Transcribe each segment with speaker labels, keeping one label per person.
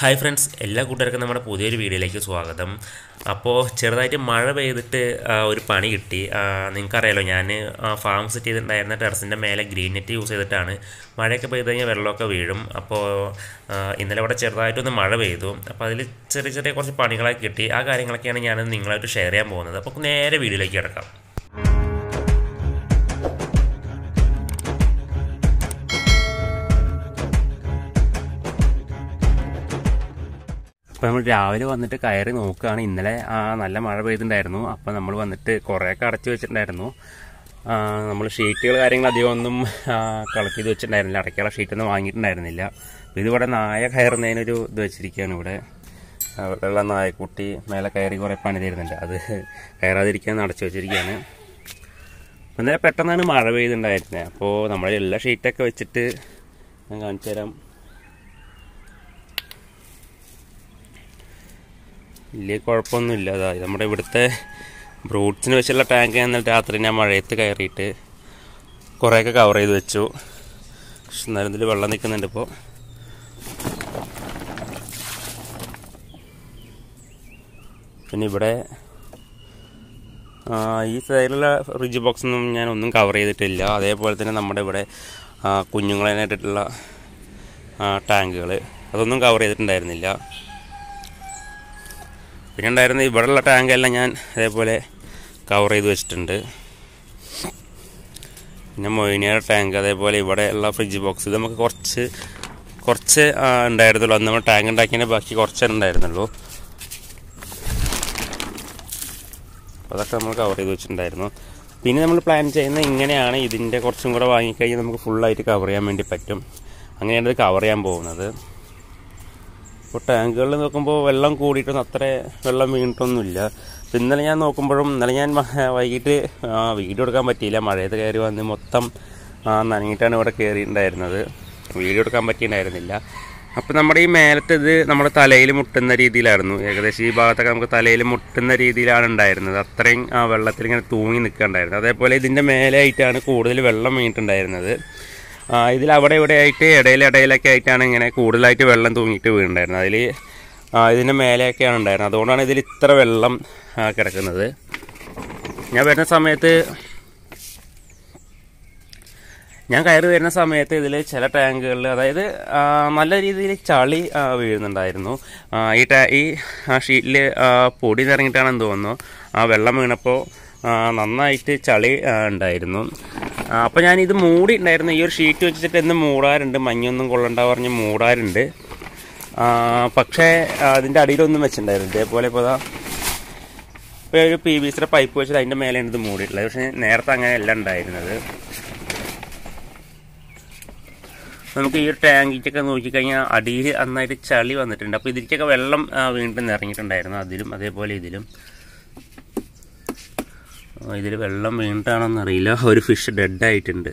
Speaker 1: Hi friends, എല്ലാ കൂട്ടുകാർക്കും നമ്മുടെ പുതിയൊരു വീഡിയോയിലേക്ക് സ്വാഗതം. അപ്പോൾ ചെറുതായിട്ട് മഴ പെയ്തിട്ട് ഒരു പണി കിട്ടി. നിങ്ങൾക്കറിയാലോ, ഞാൻ ഫാം സെറ്റ് ചെയ്തിട്ടുണ്ടായിരുന്ന ടെറസിൻ്റെ മേലെ ഗ്രീൻ നെറ്റ് യൂസ് ചെയ്തിട്ടാണ്. മഴയൊക്കെ പെയ്ത് കഴിഞ്ഞാൽ വെള്ളമൊക്കെ വീഴും. അപ്പോൾ ഇന്നലെ ഇവിടെ ചെറുതായിട്ടൊന്ന് മഴ പെയ്തു. അപ്പോൾ അതിൽ ചെറിയ ചെറിയ കുറച്ച് പണികളൊക്കെ കിട്ടി. ആ കാര്യങ്ങളൊക്കെയാണ് ഞാൻ നിങ്ങളായിട്ട് ഷെയർ ചെയ്യാൻ പോകുന്നത്. അപ്പോൾ നേരെ വീഡിയോയിലേക്ക് കിടക്കാം. അപ്പോൾ നമ്മൾ രാവിലെ വന്നിട്ട് കയറി നോക്കുകയാണ്. ഇന്നലെ നല്ല മഴ പെയ്തിട്ടുണ്ടായിരുന്നു. അപ്പോൾ നമ്മൾ വന്നിട്ട് കുറേയൊക്കെ അടച്ചു വെച്ചിട്ടുണ്ടായിരുന്നു. നമ്മൾ ഷീറ്റുകൾ കാര്യങ്ങൾ അധികം ഒന്നും കളക്ട് ചെയ്ത് വെച്ചിട്ടുണ്ടായിരുന്നില്ല. അടയ്ക്കുള്ള ഷീറ്റൊന്നും വാങ്ങിയിട്ടുണ്ടായിരുന്നില്ല. ഇതിവിടെ നായ കയറുന്നതിനൊരു ഇത് വെച്ചിരിക്കുകയാണ്. ഇവിടെ ഉള്ള നായക്കുട്ടി മേലെ കയറി കുറേ പണി തരുന്നുണ്ട്. അത് കയറാതിരിക്കാൻ അടച്ചു വെച്ചിരിക്കുകയാണ്. ഇന്നലെ പെട്ടെന്നാണ് മഴ പെയ്തിട്ടുണ്ടായിരുന്നത്. അപ്പോൾ നമ്മളെല്ലാ ഷീറ്റൊക്കെ വെച്ചിട്ട് ഞാൻ കാണിച്ചു തരാം. വലിയ കുഴപ്പമൊന്നുമില്ല. അതായത് നമ്മുടെ ഇവിടുത്തെ ബ്രൂട്ട്സിന് വെച്ചുള്ള ടാങ്ക് എന്നിട്ട് രാത്രി ഞാൻ മഴയത്ത് കയറിയിട്ട് കുറേയൊക്കെ കവർ ചെയ്ത് വെച്ചു. പക്ഷെ എന്നാലും ഇതിൽ വെള്ളം നിൽക്കുന്നുണ്ട്. ഇപ്പോൾ പിന്നെ ഇവിടെ ഈ സൈഡിലുള്ള ഫ്രിഡ്ജ് ബോക്സൊന്നും ഞാൻ ഒന്നും കവർ ചെയ്തിട്ടില്ല. അതേപോലെ തന്നെ നമ്മുടെ ഇവിടെ കുഞ്ഞുങ്ങളതിനായിട്ടുള്ള ടാങ്കുകൾ അതൊന്നും കവർ ചെയ്തിട്ടുണ്ടായിരുന്നില്ല. പിന്നെ ഉണ്ടായിരുന്ന ഇവിടെയുള്ള ടാങ്കെല്ലാം ഞാൻ അതേപോലെ കവർ ചെയ്ത് വെച്ചിട്ടുണ്ട്. പിന്നെ മൊയിനിയർ ടാങ്ക്, അതേപോലെ ഇവിടെ ഉള്ള ഫ്രിഡ്ജ് ബോക്സ്, ഇത് നമുക്ക് കുറച്ച് ഉണ്ടായിരുന്നുള്ളൂ. അന്ന് നമ്മൾ ടാങ്ക് ഉണ്ടാക്കിയതിൻ്റെ ബാക്കി കുറച്ചേ ഉണ്ടായിരുന്നുള്ളൂ. അതൊക്കെ നമ്മൾ കവർ ചെയ്ത് വെച്ചിട്ടുണ്ടായിരുന്നു. പിന്നെ നമ്മൾ പ്ലാൻ ചെയ്യുന്നത് ഇങ്ങനെയാണ്. ഇതിൻ്റെ കുറച്ചും കൂടെ വാങ്ങിക്കഴിഞ്ഞാൽ നമുക്ക് ഫുള്ളായിട്ട് കവർ ചെയ്യാൻ വേണ്ടി പറ്റും. അങ്ങനെയാണ് ഇത് കവർ ചെയ്യാൻ പോകുന്നത്. ഇപ്പോൾ ടാങ്കുകളിൽ നോക്കുമ്പോൾ വെള്ളം കൂടിയിട്ടൊന്നും അത്ര വെള്ളം വീണിട്ടൊന്നുമില്ല. ഇന്നലെ ഞാൻ നോക്കുമ്പോഴും ഇന്നലെ ഞാൻ വൈകിട്ട് വീഡിയോ എടുക്കാൻ പറ്റിയില്ല. മഴയത്ത് കയറി വന്ന് മൊത്തം നനഞ്ഞിട്ടാണ് ഇവിടെ കയറിയിട്ടുണ്ടായിരുന്നത്. വീഡിയോ എടുക്കാൻ പറ്റിയിട്ടുണ്ടായിരുന്നില്ല. അപ്പോൾ നമ്മുടെ ഈ മേലത്തെ ഇത് നമ്മുടെ തലയിൽ മുട്ടുന്ന രീതിയിലായിരുന്നു. ഏകദേശം ഈ ഭാഗത്തൊക്കെ നമുക്ക് തലയിൽ മുട്ടുന്ന രീതിയിലാണ് ഉണ്ടായിരുന്നത്. അത്രയും വെള്ളത്തിൽ ഇങ്ങനെ തൂങ്ങി നിൽക്കുകയുണ്ടായിരുന്നു. അതേപോലെ ഇതിൻ്റെ മേലെയായിട്ടാണ് കൂടുതൽ വെള്ളം വീണിട്ടുണ്ടായിരുന്നത്. ഇതിൽ അവിടെ ഇവിടെ ആയിട്ട് ഇടയിലൊക്കെ ആയിട്ടാണ് ഇങ്ങനെ കൂടുതലായിട്ട് വെള്ളം തൂങ്ങിയിട്ട് വീണുണ്ടായിരുന്നത്. അതിൽ ഇതിൻ്റെ മേലെയൊക്കെയാണ് ഉണ്ടായിരുന്നത്. അതുകൊണ്ടാണ് ഇതിൽ ഇത്ര വെള്ളം കിടക്കുന്നത്. ഞാൻ കയറി വരുന്ന സമയത്ത് ഇതിൽ ചില ടാങ്കുകളിൽ അതായത് നല്ല രീതിയിൽ ചളി വീഴുന്നുണ്ടായിരുന്നു. ഈ ഷീറ്റിൽ പൊടി നിറങ്ങിയിട്ടാണെന്ന് തോന്നുന്നു. വെള്ളം വീണപ്പോൾ നന്നായിട്ട് ചളി ഉണ്ടായിരുന്നു. അപ്പോൾ ഞാനിത് മൂടി ഉണ്ടായിരുന്നു. ഈ ഒരു ഷീറ്റ് വെച്ചിട്ട് എന്ന് മൂടാറുണ്ട്. മഞ്ഞൊന്നും കൊള്ളണ്ട പറഞ്ഞ് മൂടാറുണ്ട്. പക്ഷേ അതിൻ്റെ അടിയിലൊന്നും വെച്ചിട്ടുണ്ടായിരുന്നു. ഇതേപോലെ ഇപ്പോൾ ഒരു PVC പൈപ്പ് വെച്ചിട്ട് അതിൻ്റെ മേലെയാണ് ഇത് മൂടിയിട്ടുള്ളത്. പക്ഷേ നേരത്തെ അങ്ങനെയല്ല ഉണ്ടായിരുന്നത്. നമുക്ക് ഈ ഒരു ടാങ്കിക്കൊക്കെ നോക്കിക്കഴിഞ്ഞാൽ അടിയിൽ നന്നായിട്ട് ചളി വന്നിട്ടുണ്ട്. അപ്പോൾ ഇതിലേക്കൊക്കെ വെള്ളം വീണ്ടും നിറങ്ങിയിട്ടുണ്ടായിരുന്നു. അതിലും അതേപോലെ ഇതിൽ വെള്ളം വീണിട്ടാണെന്നറിയില്ല. ഒരു ഫിഷ് ഡെഡായിട്ടുണ്ട്.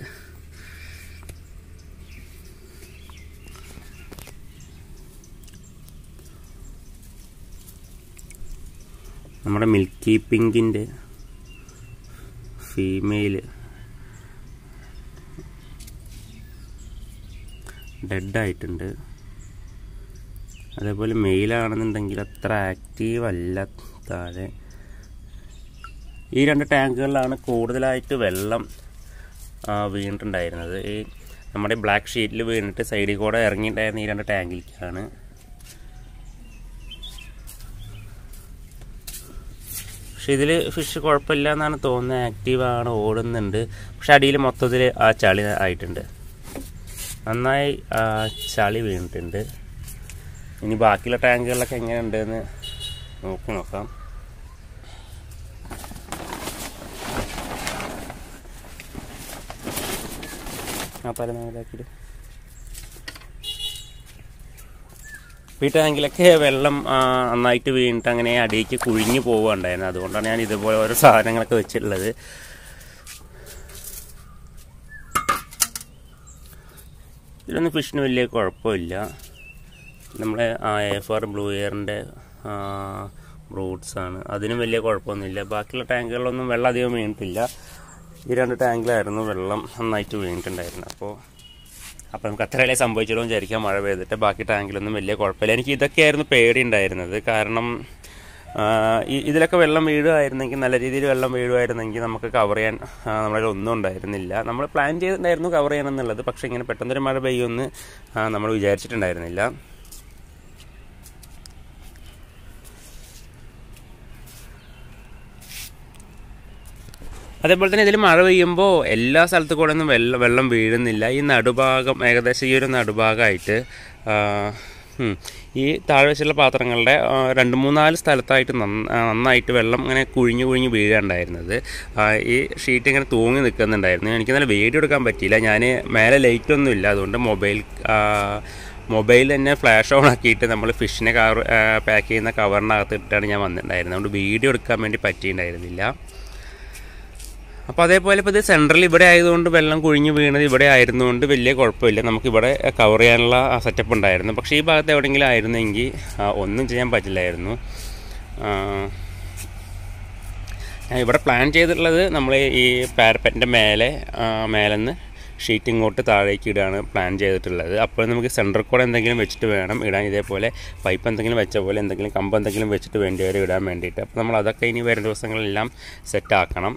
Speaker 1: നമ്മുടെ മിൽക്കി പിങ്കിൻ്റെ ഫീമെയിൽ ഡെഡായിട്ടുണ്ട്. അതേപോലെ മെയിലാണെന്നുണ്ടെങ്കിൽ അത്ര ആക്റ്റീവ് അല്ല. താഴെ ഈ രണ്ട് ടാങ്കുകളിലാണ് കൂടുതലായിട്ട് വെള്ളം വീണിട്ടുണ്ടായിരുന്നത്. ഈ നമ്മുടെ ബ്ലാക്ക് ഷീറ്റിൽ വീണിട്ട് സൈഡിൽ കൂടെ ഇറങ്ങിയിട്ടുണ്ടായിരുന്ന ഈ രണ്ട് ടാങ്കിലേക്കാണ്. പക്ഷെ ഇതിൽ ഫിഷ് കുഴപ്പമില്ല എന്നാണ് തോന്നുന്നത്. ആക്റ്റീവാണ്, ഓടുന്നുണ്ട്. പക്ഷെ അടിയിൽ മൊത്തത്തിൽ ചളി ആയിട്ടുണ്ട്. നന്നായി ചളി വീണിട്ടുണ്ട്. ഇനി ബാക്കിയുള്ള ടാങ്കുകളിലൊക്കെ എങ്ങനെയുണ്ടെന്ന് നോക്കാം. ഈ ടാങ്കിലൊക്കെ വെള്ളം നന്നായിട്ട് വീണിട്ട് അങ്ങനെ അടിയിലേക്ക് കുഴിഞ്ഞു പോവുകയുണ്ടായിരുന്നു. അതുകൊണ്ടാണ് ഞാൻ ഇതുപോലെ ഓരോ സാധനങ്ങളൊക്കെ വെച്ചിട്ടുള്ളത്. ഇതിലൊന്നും ഫിഷിന് വലിയ കുഴപ്പമില്ല. നമ്മളെ AFR ബ്ലൂ എയറിൻ്റെ ബ്രൂട്ട്സാണ്. അതിനും വലിയ കുഴപ്പമൊന്നുമില്ല. ബാക്കിയുള്ള ടാങ്കുകളിലൊന്നും വെള്ളം അധികം വീണിട്ടില്ല. ഈ രണ്ട് ടാങ്കിലായിരുന്നു വെള്ളം നന്നായിട്ട് വീണിട്ടുണ്ടായിരുന്നത്. അപ്പോൾ അപ്പോൾ നമുക്ക് അത്രയല്ലേ സംഭവിച്ചല്ലോ എന്ന് വിചാരിക്കാം. മഴ പെയ്തിട്ട് ബാക്കി ടാങ്കിലൊന്നും വലിയ കുഴപ്പമില്ല. എനിക്ക് ഇതൊക്കെയായിരുന്നു പേടി ഉണ്ടായിരുന്നത്. കാരണം ഇതിലൊക്കെ വെള്ളം വീഴുമായിരുന്നെങ്കിൽ, നല്ല രീതിയിൽ വെള്ളം വീഴുമായിരുന്നെങ്കിൽ നമുക്ക് കവർ ചെയ്യാൻ നമ്മളതിൽ ഒന്നും ഉണ്ടായിരുന്നില്ല. നമ്മൾ പ്ലാൻ ചെയ്തിട്ടുണ്ടായിരുന്നു കവർ ചെയ്യണമെന്നുള്ളത്. പക്ഷേ ഇങ്ങനെ പെട്ടെന്നൊരു മഴ പെയ്യുമെന്ന് നമ്മൾ വിചാരിച്ചിട്ടുണ്ടായിരുന്നില്ല. അതേപോലെ തന്നെ ഇതിൽ മഴ പെയ്യുമ്പോൾ എല്ലാ സ്ഥലത്തു കൂടെ ഒന്നും വെള്ളം വീഴുന്നില്ല. ഈ നടുഭാഗം, ഏകദേശം ഈ ഒരു നടുഭാഗമായിട്ട് ഈ താഴെ വെച്ചുള്ള പാത്രങ്ങളുടെ 2-3-4 സ്ഥലത്തായിട്ട് നന്നായിട്ട് വെള്ളം ഇങ്ങനെ കുഴിഞ്ഞ് വീഴാണ്ടായിരുന്നത്. ഈ ഷീറ്റ് ഇങ്ങനെ തൂങ്ങി നിൽക്കുന്നുണ്ടായിരുന്നു. എനിക്ക് നല്ല വീഡിയോ എടുക്കാൻ പറ്റിയില്ല. ഞാൻ മേലെ ലൈറ്റൊന്നും ഇല്ല, അതുകൊണ്ട് മൊബൈൽ തന്നെ ഫ്ലാഷ് ഓൺ ആക്കിയിട്ട് നമ്മൾ ഫിഷിനെ പാക്ക് ചെയ്യുന്ന കവറിനകത്ത് ഇട്ടാണ് ഞാൻ വന്നിട്ടുണ്ടായിരുന്നത്. അതുകൊണ്ട് വീഡിയോ എടുക്കാൻ വേണ്ടി പറ്റിയിട്ടുണ്ടായിരുന്നില്ല. അപ്പോൾ അതേപോലെ ഇപ്പോൾ ഇത് സെൻട്രൽ ഇവിടെ ആയതുകൊണ്ട് വെള്ളം കുഴിഞ്ഞ് വീണത് ഇവിടെ ആയിരുന്നുകൊണ്ട് വലിയ കുഴപ്പമില്ല. നമുക്കിവിടെ കവർ ചെയ്യാനുള്ള സെറ്റപ്പ് ഉണ്ടായിരുന്നു. പക്ഷേ ഈ ഭാഗത്ത് എവിടെയെങ്കിലും ആയിരുന്നെങ്കിൽ ഒന്നും ചെയ്യാൻ പറ്റില്ലായിരുന്നു. ഞാൻ ഇവിടെ പ്ലാൻ ചെയ്തിട്ടുള്ളത് നമ്മൾ ഈ പാരപ്പറ്റിൻ്റെ മേലെന്ന് ഷീറ്റ് ഇങ്ങോട്ട് താഴേക്ക് ഇടാണ് പ്ലാൻ ചെയ്തിട്ടുള്ളത്. അപ്പോൾ നമുക്ക് സെൻറ്ററിൽ കൂടെ എന്തെങ്കിലും വെച്ചിട്ട് വേണം ഇടാൻ. ഇതേപോലെ പൈപ്പ് എന്തെങ്കിലും വെച്ച പോലെ എന്തെങ്കിലും കമ്പ് എന്തെങ്കിലും വെച്ചിട്ട് വേണ്ടി വരും ഇടാൻ വേണ്ടിയിട്ട്. അപ്പോൾ നമ്മൾ അതൊക്കെ ഇനി വരുന്ന ദിവസങ്ങളെല്ലാം സെറ്റാക്കണം.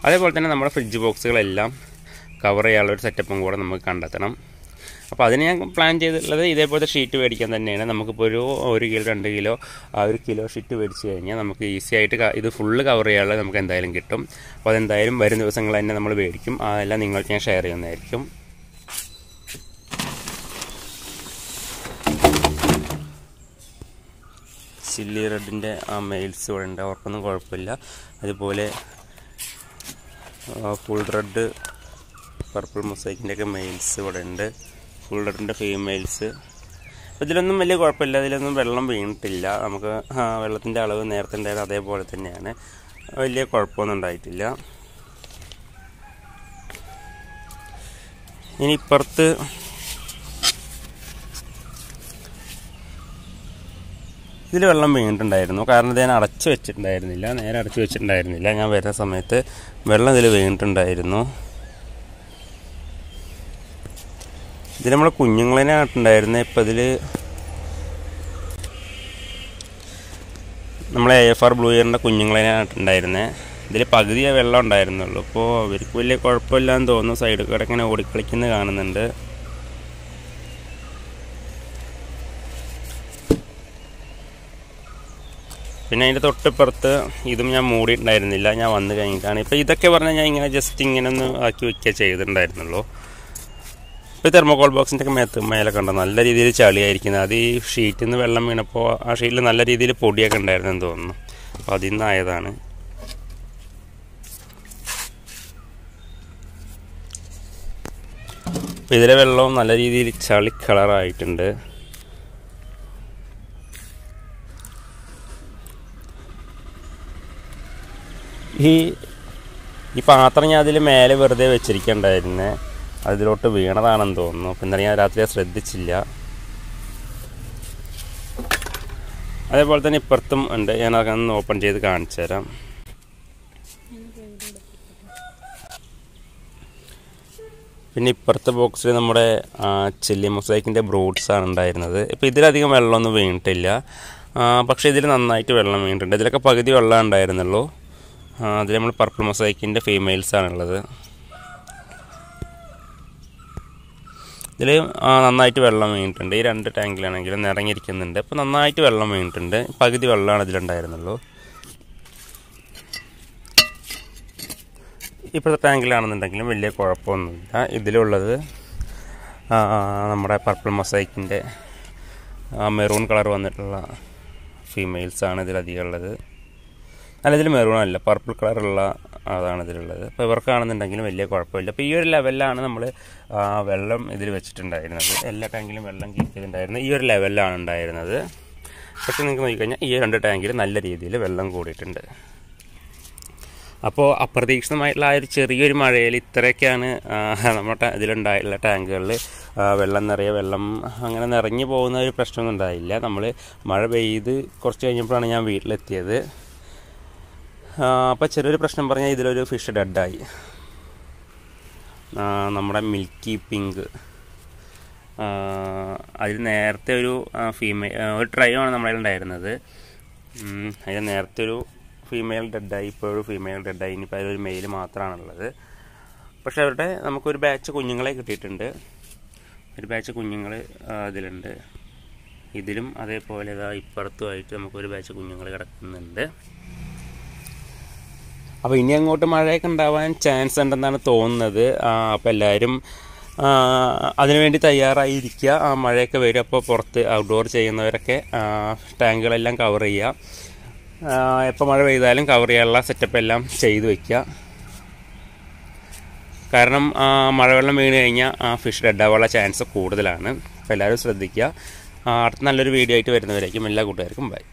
Speaker 1: അതേപോലെ തന്നെ നമ്മുടെ ഫ്രിഡ്ജ് ബോക്സുകളെല്ലാം കവർ ചെയ്യാനുള്ളൊരു സെറ്റപ്പും കൂടെ നമുക്ക് കണ്ടെത്തണം. അപ്പോൾ അതിന് ഞാൻ പ്ലാൻ ചെയ്തിട്ടുള്ളത് ഇതേപോലത്തെ ഷീറ്റ് മേടിക്കാൻ തന്നെയാണ്. നമുക്കിപ്പോൾ 1 കിലോ 2 കിലോ 1 കിലോ ഷീറ്റ് മേടിച്ച് കഴിഞ്ഞാൽ നമുക്ക് ഈസി ആയിട്ട് ഇത് ഫുള്ള് കവർ ചെയ്യാനുള്ളത് നമുക്ക് എന്തായാലും കിട്ടും. അപ്പോൾ അതെന്തായാലും വരും ദിവസങ്ങൾ തന്നെ നമ്മൾ മേടിക്കും. അതെല്ലാം നിങ്ങൾക്ക് ഞാൻ ഷെയർ ചെയ്യുന്നതായിരിക്കും. ചില്ലി റെഡിൻ്റെ മെയിൽസ് ഇവിടെ ഉണ്ട്, അവർക്കൊന്നും കുഴപ്പമില്ല. അതുപോലെ ഫുൾ റെഡ്, പർപ്പിൾ മൊസൈക്കിൻ്റെയൊക്കെ മെയിൽസ് ഇവിടെ ഉണ്ട്. ഫുൾ റെഡിൻ്റെ ഫീമെയിൽസ്. അപ്പോൾ ഇതിലൊന്നും വലിയ കുഴപ്പമില്ല, ഇതിലൊന്നും വെള്ളം വീണിട്ടില്ല. നമുക്ക് വെള്ളത്തിൻ്റെ അളവ് നേരത്തെ ഉണ്ടായത് അതേപോലെ തന്നെയാണ്, വലിയ കുഴപ്പമൊന്നും ഉണ്ടായിട്ടില്ല. ഇനി ഇപ്പുറത്ത് ഇതിൽ വെള്ളം വീണിട്ടുണ്ടായിരുന്നു. കാരണം ഇത് ഞാൻ അടച്ചു വെച്ചിട്ടുണ്ടായിരുന്നില്ല, നേരെ അടച്ചു വെച്ചിട്ടുണ്ടായിരുന്നില്ല. ഞാൻ വരുന്ന സമയത്ത് വെള്ളം ഇതിൽ വീണിട്ടുണ്ടായിരുന്നു. ഇതിൽ നമ്മൾ കുഞ്ഞുങ്ങളെ ആയിട്ടുണ്ടായിരുന്നത്. ഇപ്പം ഇതിൽ നമ്മളെ AFR ബ്ലൂ ഇയറിൻ്റെ കുഞ്ഞുങ്ങളെ ആയിട്ടുണ്ടായിരുന്നത്. ഇതിൽ പകുതിയേ വെള്ളം ഉണ്ടായിരുന്നുള്ളൂ. അപ്പോൾ അവർക്ക് വലിയ കുഴപ്പമില്ലാന്ന് തോന്നുന്നു. സൈഡിൽ കൂടെ ഇങ്ങനെ ഓടിക്കളിക്കുന്നത് കാണുന്നുണ്ട്. പിന്നെ അതിൻ്റെ തൊട്ടിപ്പുറത്ത് ഇതും ഞാൻ മൂടിയിട്ടുണ്ടായിരുന്നില്ല, ഞാൻ വന്നു കഴിഞ്ഞിട്ടാണ്. ഇപ്പോൾ ഇതൊക്കെ പറഞ്ഞാൽ ഞാൻ ഇങ്ങനെ ജസ്റ്റ് ഇങ്ങനെ ഒന്ന് ആക്കി വയ്ക്കുക ചെയ്തിട്ടുണ്ടായിരുന്നുള്ളൂ. ഇപ്പോൾ തെർമോകോൾ ബോക്സിൻ്റെ ഒക്കെ മേലെ കണ്ടോ നല്ല രീതിയിൽ ചളിയായിരിക്കുന്നത്. അത് ഈ ഷീറ്റിൽ നിന്ന് വെള്ളം വീണപ്പോൾ ആ ഷീറ്റിൽ നല്ല രീതിയിൽ പൊടിയൊക്കെ ഉണ്ടായിരുന്നെന്ന് തോന്നുന്നു. അപ്പോൾ അതിൽ നിന്നായതാണ്. അപ്പോൾ ഇതിലെ വെള്ളവും നല്ല രീതിയിൽ ചളി കളറായിട്ടുണ്ട്. ഈ പാത്രം ഞാൻ അതിൽ മേലെ വെറുതെ വെച്ചിരിക്കണ്ടായിരുന്നേ, അതിലോട്ട് വീണതാണെന്ന് തോന്നുന്നു. അപ്പം എന്തായാലും ഞാൻ രാത്രി ശ്രദ്ധിച്ചില്ല. അതേപോലെ തന്നെ ഇപ്പുറത്തും ഉണ്ട്, ഞാൻ അതൊന്ന് ഓപ്പൺ ചെയ്ത് കാണിച്ചു തരാം. പിന്നെ ഇപ്പുറത്തെ ബോക്സിൽ നമ്മുടെ ചില്ലി മൊസൈക്കിൻ്റെ ബ്രൂട്ട്സാണ് ഉണ്ടായിരുന്നത്. ഇപ്പോൾ ഇതിലധികം വെള്ളമൊന്നും വീണിട്ടില്ല, പക്ഷേ ഇതിൽ നന്നായിട്ട് വെള്ളം വീണിട്ടുണ്ട്. ഇതിലൊക്കെ പകുതി വെള്ളം ഉണ്ടായിരുന്നുള്ളൂ. അതിൽ നമ്മൾ പർപ്പിൾ മൊസൈക്കിൻ്റെ ഫീമെയിൽസാണുള്ളത്. ഇതിൽ നന്നായിട്ട് വെള്ളം വീണിട്ടുണ്ട്. ഈ 2 ടാങ്കിലാണെങ്കിലും നിറങ്ങിയിരിക്കുന്നുണ്ട്. അപ്പോൾ നന്നായിട്ട് വെള്ളം വീണിട്ടുണ്ട്. പകുതി വെള്ളമാണ് ഇതിലുണ്ടായിരുന്നുള്ളൂ. ഇപ്പോഴത്തെ ടാങ്കിലാണെന്നുണ്ടെങ്കിലും വലിയ കുഴപ്പമൊന്നുമില്ല. ഇതിലുള്ളത് നമ്മുടെ പർപ്പിൾ മൊസൈക്കിൻ്റെ മെറൂൺ കളർ വന്നിട്ടുള്ള ഫീമെയിൽസാണ് ഇതിലധികം ഉള്ളത്. അല്ല, ഇതിൽ മെറൂൺ അല്ല, പർപ്പിൾ കളറുള്ള അതാണ് ഇതിലുള്ളത്. അപ്പോൾ ഇവർക്കാണെന്നുണ്ടെങ്കിലും വലിയ കുഴപ്പമില്ല. അപ്പോൾ ഈ ഒരു ലെവലിലാണ് നമ്മൾ വെള്ളം ഇതിൽ വെച്ചിട്ടുണ്ടായിരുന്നത്. എല്ലാ ടാങ്കിലും വെള്ളം കീപ്പ് ചെയ്തിട്ടുണ്ടായിരുന്നത് ഈ ഒരു ലെവലിലാണ് ഉണ്ടായിരുന്നത്. പക്ഷേ നിങ്ങൾക്ക് നോക്കിക്കഴിഞ്ഞാൽ ഈ 2 ടാങ്കിൽ നല്ല രീതിയിൽ വെള്ളം കൂടിയിട്ടുണ്ട്. അപ്പോൾ അപ്രതീക്ഷിതമായിട്ടുള്ള ആ ഒരു ചെറിയൊരു മഴയിൽ ഇത്രയൊക്കെയാണ് നമ്മുടെ ഇതിലുണ്ടായിട്ടുള്ള ടാങ്കുകളിൽ വെള്ളം വെള്ളം അങ്ങനെ നിറഞ്ഞു പോകുന്ന ഒരു പ്രശ്നമൊന്നും ഉണ്ടായില്ല. നമ്മൾ മഴ പെയ്ത് കുറച്ച് കഴിഞ്ഞപ്പോഴാണ് ഞാൻ വീട്ടിലെത്തിയത്. അപ്പോൾ ചെറിയൊരു പ്രശ്നം പറഞ്ഞാൽ ഇതിലൊരു ഫിഷ് ഡെഡായി. നമ്മുടെ മിൽക്കി പിങ്ക് അതിൽ നേരത്തെ ഒരു ഒരു ട്രൈ ആണ് നമ്മളതിൽ ഉണ്ടായിരുന്നത്. അതിൽ നേരത്തെ ഒരു ഫീമെയിൽ ഡെഡായി, ഇപ്പോഴൊരു ഫീമെയിൽ ഡെഡായി. ഇനിയിപ്പോൾ അതിലൊരു മെയിൽ മാത്രമാണുള്ളത്. പക്ഷെ അവരുടെ നമുക്കൊരു ബാച്ച് കുഞ്ഞുങ്ങളെ കിട്ടിയിട്ടുണ്ട്. ഒരു ബാച്ച് കുഞ്ഞുങ്ങൾ അതിലുണ്ട്. ഇതിലും അതേപോലെ ഇപ്പുറത്തുമായിട്ട് നമുക്കൊരു ബാച്ച് കുഞ്ഞുങ്ങൾ കിടക്കുന്നുണ്ട്. അപ്പോൾ ഇനി അങ്ങോട്ട് മഴയൊക്കെ ഉണ്ടാവാൻ ചാൻസ് ഉണ്ടെന്നാണ് തോന്നുന്നത്. അപ്പോൾ എല്ലാവരും അതിനുവേണ്ടി തയ്യാറായിരിക്കുക. മഴയൊക്കെ വരും. അപ്പോൾ പുറത്ത് ഔട്ട്ഡോർ ചെയ്യുന്നവരൊക്കെ ടാങ്കുകളെല്ലാം കവർ ചെയ്യുക. എപ്പോൾ മഴ പെയ്താലും കവർ ചെയ്യാനുള്ള സെറ്റപ്പ് എല്ലാം ചെയ്ത് വയ്ക്കുക. കാരണം മഴവെള്ളം വീണ് കഴിഞ്ഞാൽ ഫിഷ് ഡെഡാവാനുള്ള ചാൻസ് കൂടുതലാണ്. അപ്പോൾ എല്ലാവരും ശ്രദ്ധിക്കുക. അടുത്ത നല്ലൊരു വീഡിയോ ആയിട്ട് വരുന്നവരായിരിക്കും. എല്ലാ കൂട്ടുകാർക്കും ബൈ.